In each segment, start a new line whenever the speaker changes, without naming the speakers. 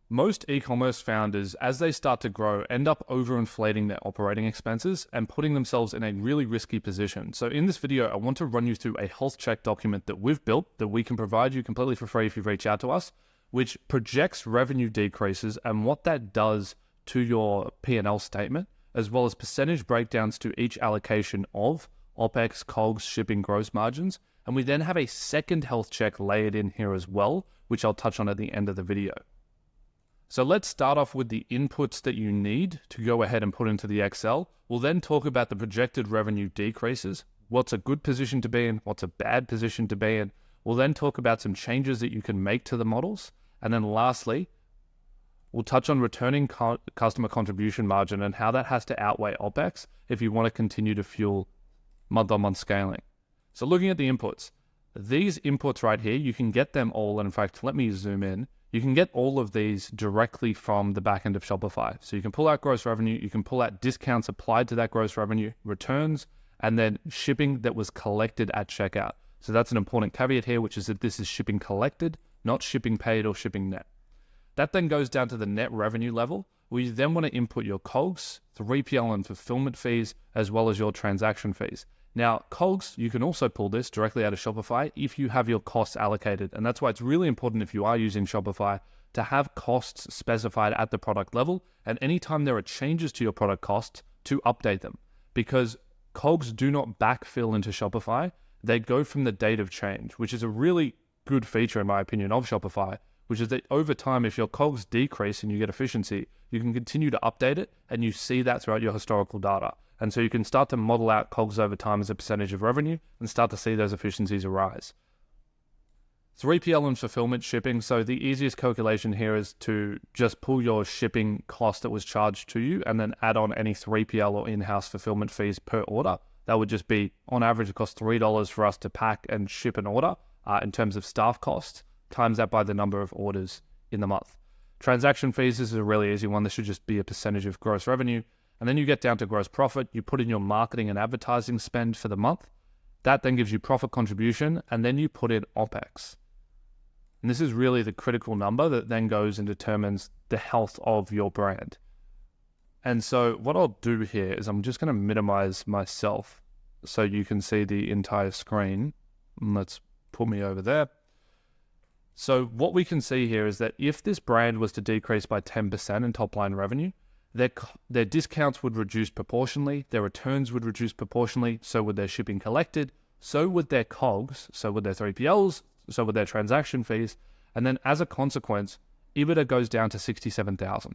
Most e-commerce founders, as they start to grow, end up overinflating their operating expenses and putting themselves in a really risky position. So in this video, I want to run you through a health check document that we've built that we can provide you completely for free if you reach out to us, which projects revenue decreases and what that does to your P&L statement, as well as percentage breakdowns to each allocation of OpEx, COGS, shipping, gross margins. And we then have a second health check layered in here as well, which I'll touch on at the end of the video. So let's start off with the inputs that you need to go ahead and put into the Excel. We'll then talk about the projected revenue decreases, what's a good position to be in, what's a bad position to be in. We'll then talk about some changes that you can make to the models. And then lastly, we'll touch on returning customer contribution margin and how that has to outweigh OpEx if you want to continue to fuel month-on-month scaling. So looking at the inputs, these inputs right here, you can get them all. And in fact, let me zoom in. You can get all of these directly from the back end of Shopify. So you can pull out gross revenue, you can pull out discounts applied to that gross revenue, returns, and then shipping that was collected at checkout. So that's an important caveat here, which is that this is shipping collected, not shipping paid or shipping net. That then goes down to the net revenue level, where you then want to input your COGS, 3PL and fulfillment fees, as well as your transaction fees. Now, COGS, you can also pull this directly out of Shopify if you have your costs allocated. And that's why it's really important if you are using Shopify to have costs specified at the product level. And anytime there are changes to your product costs, to update them. Because COGS do not backfill into Shopify. They go from the date of change, which is a really good feature, in my opinion, of Shopify, which is that over time, if your COGS decrease and you get efficiency, you can continue to update it, and you see that throughout your historical data. And so you can start to model out COGS over time as a percentage of revenue and start to see those efficiencies arise. 3PL and fulfillment shipping. So the easiest calculation here is to just pull your shipping cost that was charged to you and then add on any 3PL or in-house fulfillment fees per order. That would just be, on average, it costs $3 for us to pack and ship an order in terms of staff costs, times that by the number of orders in the month. Transaction fees is a really easy one. This should just be a percentage of gross revenue. And then you get down to gross profit. You put in your marketing and advertising spend for the month. That then gives you profit contribution, and then you put in OpEx. And this is really the critical number that then goes and determines the health of your brand. And so what I'll do here is I'm just going to minimize myself so you can see the entire screen. Let's put me over there. So what we can see here is that if this brand was to decrease by 10% in top line revenue, their discounts would reduce proportionally, their returns would reduce proportionally, so would their shipping collected, so would their COGS, so would their 3PLs, so would their transaction fees, and then as a consequence, EBITDA goes down to $67,000.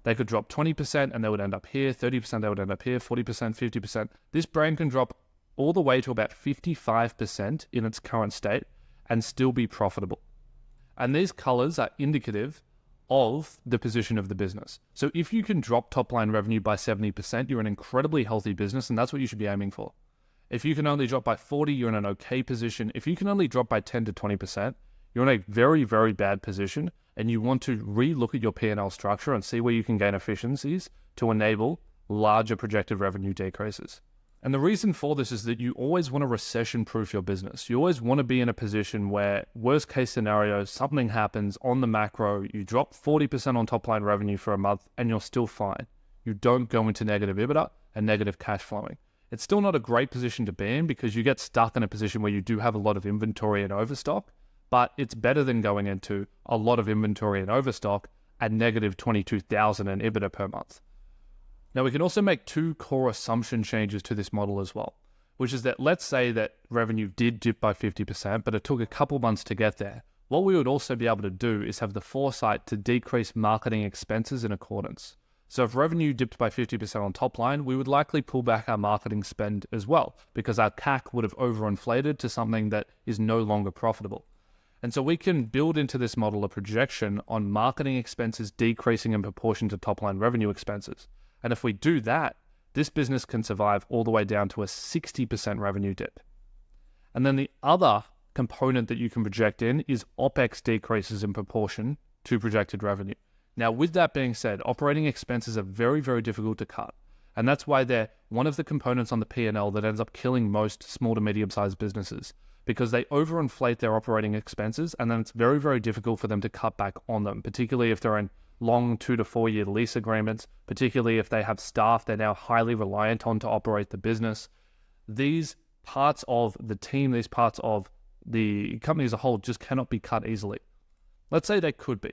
They could drop 20% and they would end up here, 30% they would end up here, 40%, 50%. This brand can drop all the way to about 55% in its current state and still be profitable. And these colors are indicative of the position of the business. So if you can drop top line revenue by 70%, you're an incredibly healthy business, and that's what you should be aiming for. If you can only drop by 40, you're in an okay position. If you can only drop by 10 to 20%, you're in a very, very bad position, and you want to re-look at your P&L structure and see where you can gain efficiencies to enable larger projected revenue decreases. And the reason for this is that you always want to recession-proof your business. You always want to be in a position where, worst case scenario, something happens on the macro, you drop 40% on top line revenue for a month, and you're still fine. You don't go into negative EBITDA and negative cash flowing. It's still not a great position to be in because you get stuck in a position where you do have a lot of inventory and overstock, but it's better than going into a lot of inventory and overstock at negative $22,000 in EBITDA per month. Now, we can also make two core assumption changes to this model as well, which is that let's say that revenue did dip by 50%, but it took a couple months to get there. What we would also be able to do is have the foresight to decrease marketing expenses in accordance. So if revenue dipped by 50% on top line, we would likely pull back our marketing spend as well, because our CAC would have overinflated to something that is no longer profitable. And so we can build into this model a projection on marketing expenses decreasing in proportion to top line revenue expenses. And if we do that, this business can survive all the way down to a 60% revenue dip. And then the other component that you can project in is OpEx decreases in proportion to projected revenue. Now, with that being said, operating expenses are very, very difficult to cut. And that's why they're one of the components on the P&L that ends up killing most small to medium-sized businesses. because they overinflate their operating expenses, and then it's very, very difficult for them to cut back on them, particularly if they're in long 2 to 4 year lease agreements, particularly if they have staff they're now highly reliant on to operate the business. These parts of the team, these parts of the company as a whole just cannot be cut easily. Let's say they could be.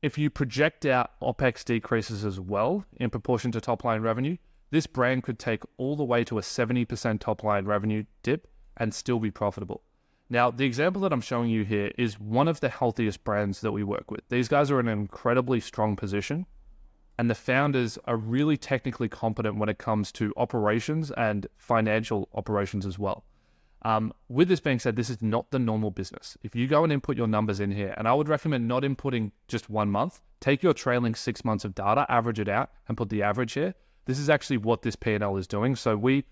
If you project out OpEx decreases as well in proportion to top line revenue, this brand could take all the way to a 70% top line revenue dip and still be profitable. Now, the example that I'm showing you here is one of the healthiest brands that we work with. These guys are in an incredibly strong position, and the founders are really technically competent when it comes to operations and financial operations as well. With this being said, this is not the normal business. If you go and input your numbers in here, and I would recommend not inputting just 1 month, take your trailing 6 months of data, average it out, and put the average here. This is actually what this P&L is doing. So we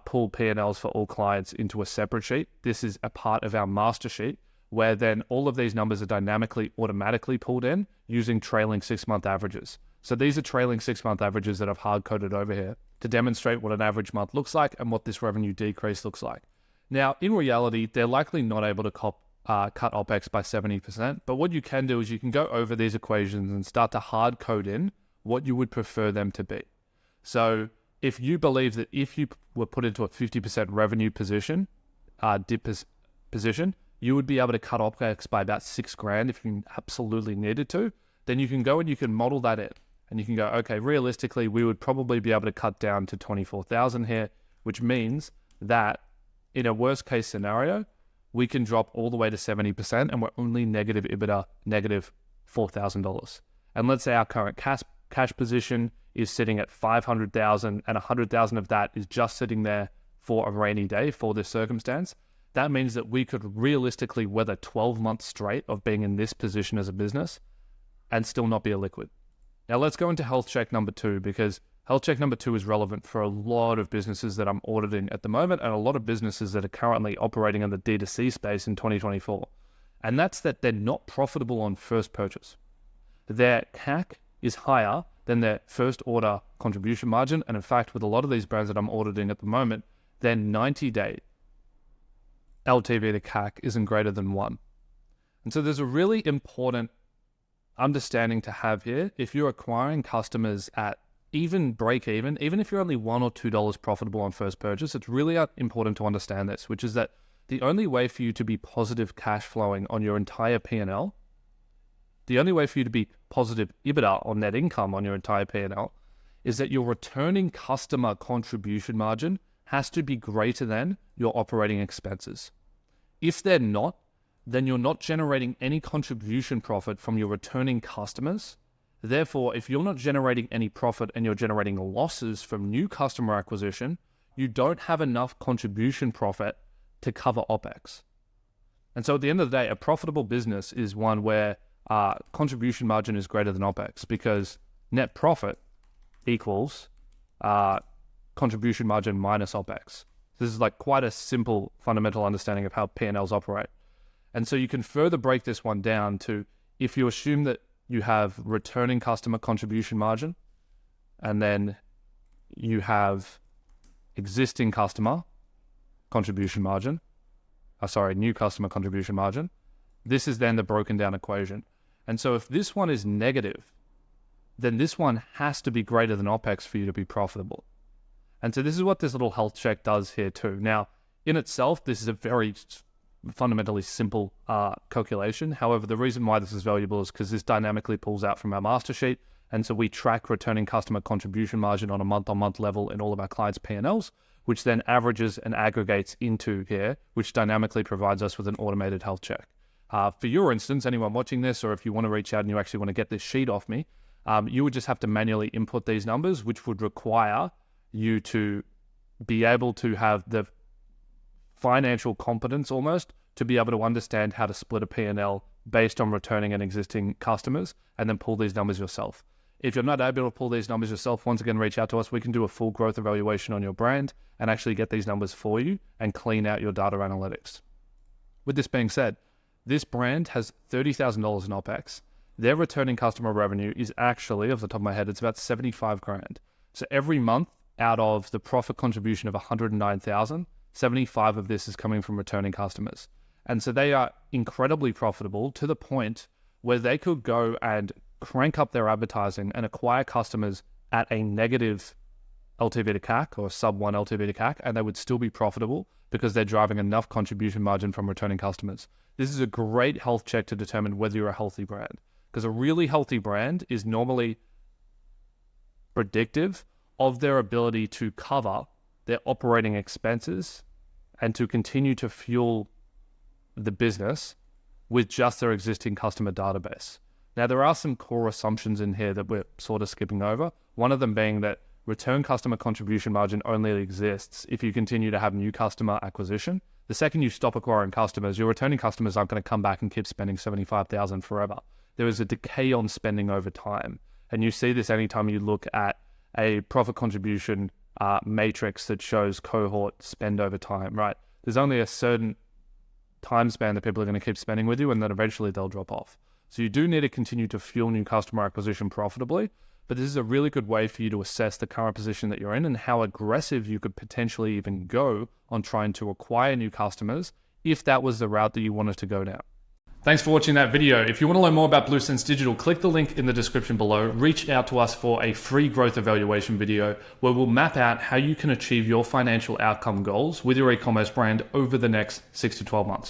pull P&Ls for all clients into a separate sheet. This is a part of our master sheet, where then all of these numbers are dynamically, automatically pulled in using trailing 6 month averages. So these are trailing 6 month averages that I've hard coded over here to demonstrate what an average month looks like and what this revenue decrease looks like. Now, in reality, they're likely not able to cut OpEx by 70%, but what you can do is you can go over these equations and start to hard code in what you would prefer them to be. So if you believe that if you were put into a 50% revenue position, dip position, you would be able to cut OpEx by about $6,000 if you absolutely needed to, then you can go and you can model that in. And you can go, okay, realistically, we would probably be able to cut down to 24,000 here, which means that in a worst case scenario, we can drop all the way to 70% and we're only negative EBITDA, negative $4,000. And let's say our current cash position is sitting at 500,000 and 100,000 of that is just sitting there for a rainy day for this circumstance. That means that we could realistically weather 12 months straight of being in this position as a business and still not be illiquid. Now let's go into health check number 2, because health check number 2 is relevant for a lot of businesses that I'm auditing at the moment and a lot of businesses that are currently operating in the D2C space in 2024. And that's that they're not profitable on first purchase. Their CAC is higher than their first order contribution margin. And in fact, with a lot of these brands that I'm auditing at the moment, their 90-day LTV to CAC isn't greater than 1. And so there's a really important understanding to have here. If you're acquiring customers at even break even if you're only $1 or $2 profitable on first purchase, it's really important to understand this, which is that the only way for you to be positive cash flowing on your entire P&L, the only way for you to be positive EBITDA on net income on your entire P&L is that your returning customer contribution margin has to be greater than your operating expenses. If they're not, then you're not generating any contribution profit from your returning customers. Therefore, if you're not generating any profit and you're generating losses from new customer acquisition, you don't have enough contribution profit to cover OpEx. And so at the end of the day, a profitable business is one where contribution margin is greater than OpEx, because net profit equals contribution margin minus OpEx. This is like quite a simple fundamental understanding of how P&Ls operate. And so you can further break this one down to, if you assume that you have returning customer contribution margin, and then you have existing customer contribution margin, new customer contribution margin, this is then the broken down equation. And so if this one is negative, then this one has to be greater than OpEx for you to be profitable. And so this is what this little health check does here too. Now, in itself, this is a very fundamentally simple calculation. However, the reason why this is valuable is because this dynamically pulls out from our master sheet. And so we track returning customer contribution margin on a month-on-month level in all of our clients' P&Ls, which then averages and aggregates into here, which dynamically provides us with an automated health check. For your instance, anyone watching this, or if you want to reach out and you actually want to get this sheet off me, you would just have to manually input these numbers, which would require you to be able to have the financial competence almost to be able to understand how to split a P&L based on returning and existing customers, and then pull these numbers yourself. If you're not able to pull these numbers yourself, once again, reach out to us. We can do a full growth evaluation on your brand and actually get these numbers for you and clean out your data analytics. With this being said, this brand has $30,000 in OpEx. Their returning customer revenue is actually, off the top of my head, it's about $75,000. So every month, out of the profit contribution of $109,000, 75 of this is coming from returning customers. And so they are incredibly profitable to the point where they could go and crank up their advertising and acquire customers at a negative LTV to CAC or sub 1 LTV to CAC, and they would still be profitable because they're driving enough contribution margin from returning customers. This is a great health check to determine whether you're a healthy brand, because a really healthy brand is normally predictive of their ability to cover their operating expenses and to continue to fuel the business with just their existing customer database. Now, there are some core assumptions in here that we're sort of skipping over. One of them being that return customer contribution margin only exists if you continue to have new customer acquisition. The second you stop acquiring customers, your returning customers aren't going to come back and keep spending $75,000 forever. There is a decay on spending over time. And you see this anytime you look at a profit contribution matrix that shows cohort spend over time, right? There's only a certain time span that people are going to keep spending with you, and then eventually they'll drop off. So you do need to continue to fuel new customer acquisition profitably, but this is a really good way for you to assess the current position that you're in and how aggressive you could potentially even go on trying to acquire new customers if that was the route that you wanted to go down. Thanks for watching that video. If you want to learn more about BlueSense Digital, click the link in the description below. Reach out to us for a free growth evaluation video where we'll map out how you can achieve your financial outcome goals with your e-commerce brand over the next 6 to 12 months.